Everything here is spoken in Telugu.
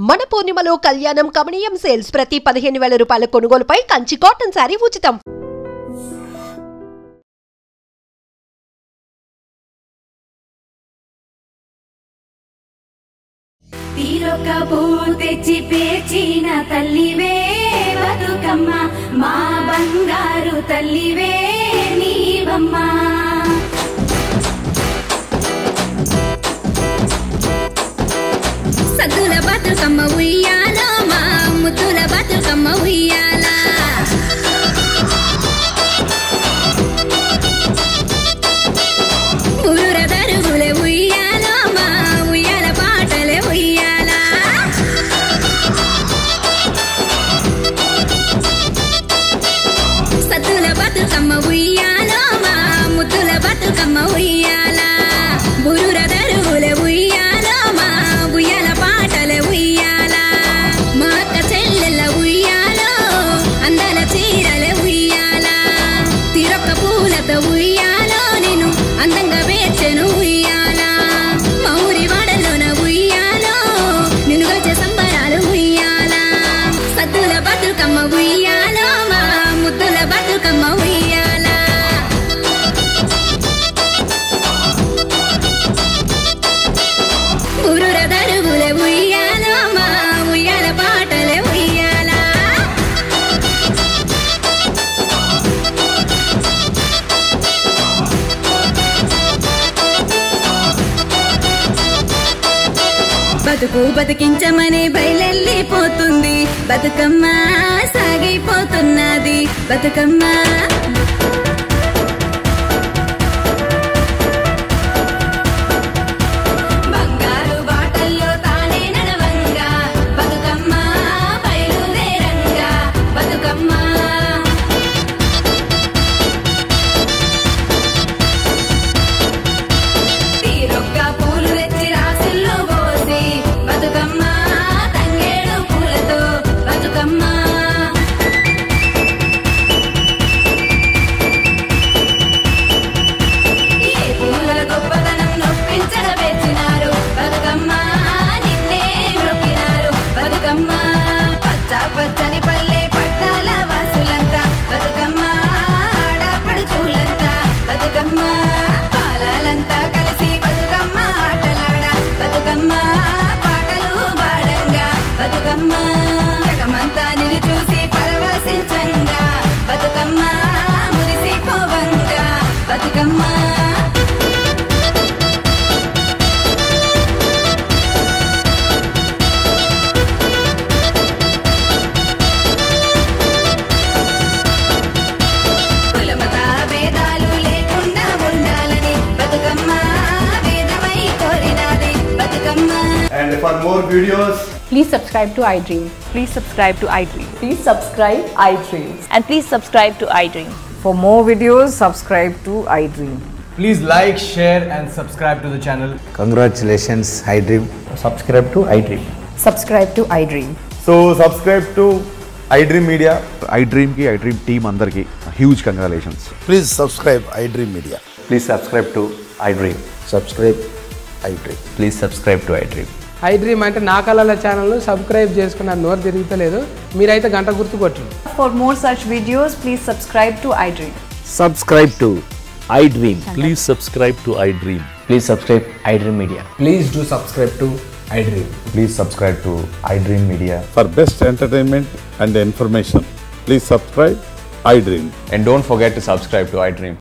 మన పూర్ణిమలో కళ్యాణం కమనీయం సేల్స్ ప్రతి 15,000 రూపాయల కొనుగోలుపై కంచి కాటన్ సారీ ఉచితం. తీరొక్క పూలు తెచ్చి పేర్చిన తల్లివే బతుకమ్మ, మా బంగారు తల్లివే నీవమ్మ. సద్దుల బతుకమ్మ ఉయ్యాలో, మా ముద్దుల బతుకమ్మ ఉయ్యాల. ఊరుర దరుగులే ఉయ్యాలో, మా ఉయ్యాల పాటలే ఉయ్యాల. సద్దుల బతుకమ్మ ఉయ్యాలో, మా ముద్దుల బతుకమ్మ ఉయ్యాల. ఊరుర దరుగులే ఉయ్యాలో, మా ఉయ్యాల పాటలే ఉయ్యాల. మా అక్క చెల్లెల ఉయ్యాలో, అందాల చీరలే ఉయ్యాల. తీరొక్క పూలతో ఉయ్యాలో, నేను అందంగా వేర్చెను ఉయ్యాల. మా ఊరి వాడలోన ఉయ్యాలో, నిన్ను గొచ్చే సంబరాలు ఉయ్యాల. సద్దుల బతుకమ్మ ఉయ్యాలో, మా ముద్దుల బతుకమ్మ ఉయ్యాల. ఊరుర దరుగులే ఉయ్యాలో, మా ఉయ్యాల పాటలే ఉయ్యాల. బతుకు బతికించమని బయలెళ్ళిపోతుంది బతుకమ్మ, సాగిపోతున్నది బతుకమ్మ. బంగారు బాటల్లో తానే నడవంగా బతుకమ్మ, బయలుదేరంగా బతుకమ్మ. తీరొక్క పూలు తెచ్చి రాసుల్లో పోసి బతుకమ్మ, తంగేడు పూలతో బతుకమ్మ. ఏ పూల గొప్పదనం నొప్పించగ పెంచినారు బతుకమ్మ, నిన్నే మొక్కినారు బతుకమ్మ. పచ్చ పచ్చని పల్లె పట్టాల వాసులంతా బతుకమ్మ, ఆడపడుచులంతా బతుకమ్మ. పాలాలంతా కలిసి బతుకమ్మ ఆటలాడ బతుకమ్మ, పాటలు పాడంగా బతుకమ్మ. జగమంతా నిన్ను చూసి పరవశించంగా బతుకమ్మ, మురిసిపోవంగా బతుకమ్మ. కులమత భేదాలు లేకుండా ఉండాలని Bathukamma, వేదమై కోరినాది Bathukamma. And for more videos, Please subscribe to iDream. Please subscribe to iDream. Please subscribe iDream. And please subscribe to iDream. For more videos, subscribe to iDream. please like, share and subscribe to the channel. Congratulations, iDream. Subscribe to iDream. Subscribe to iDream. So subscribe to iDream Media. iDream ki iDream team andarki huge congratulations. Please subscribe iDream Media. Please subscribe to iDream. Subscribe iDream. Please subscribe to iDream. iDream అంటే నా కళల ఛానల్ సబ్స్క్రైబ్ చేసుకున్న నోరు తిరుగుతలేదు, మీరైతే గంట గుర్తు కొట్టండి. For more such videos, please subscribe to iDream. Subscribe to iDream. Please subscribe to iDream. Please subscribe iDream Media. Please do subscribe to iDream. Please subscribe to iDream Media. For best entertainment and information, please subscribe iDream. And don't forget to subscribe to iDream.